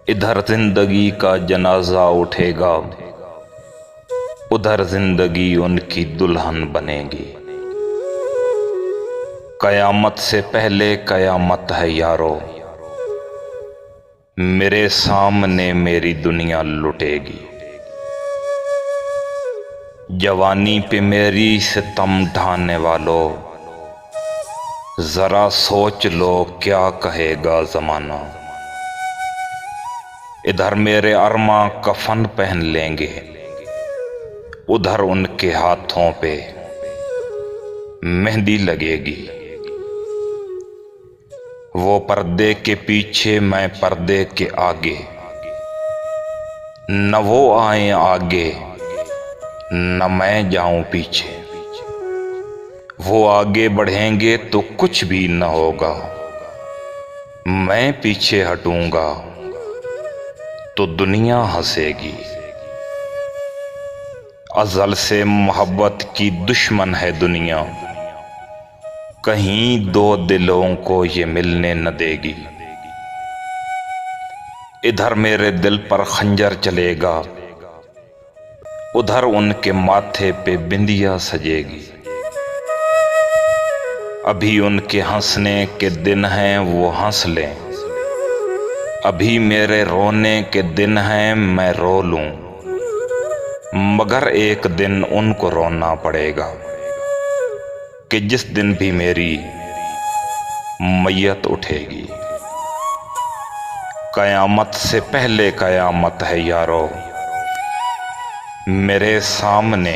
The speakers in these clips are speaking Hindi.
इधर जिंदगी का जनाजा उठेगा, उधर जिंदगी उनकी दुल्हन बनेगी। कयामत से पहले कयामत है यारो, मेरे सामने मेरी दुनिया लुटेगी। जवानी पे मेरी सितम ढाने वालों, जरा सोच लो क्या कहेगा जमाना। इधर मेरे अरमा कफन पहन लेंगे, उधर उनके हाथों पे मेहंदी लगेगी। वो पर्दे के पीछे मैं पर्दे के आगे, न वो आए आगे न मैं जाऊं पीछे। वो आगे बढ़ेंगे तो कुछ भी न होगा, मैं पीछे हटूंगा तो दुनिया हंसेगी। अज़ल से मोहब्बत की दुश्मन है दुनिया, कहीं दो दिलों को ये मिलने न देगी। इधर मेरे दिल पर खंजर चलेगा, उधर उनके माथे पे बिंदिया सजेगी। अभी उनके हंसने के दिन हैं वो हंस लें, अभी मेरे रोने के दिन हैं मैं रो लूं। मगर एक दिन उनको रोना पड़ेगा कि जिस दिन भी मेरी मैयत उठेगी। कयामत से पहले कयामत है यारो, मेरे सामने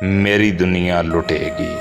मेरी दुनिया लुटेगी।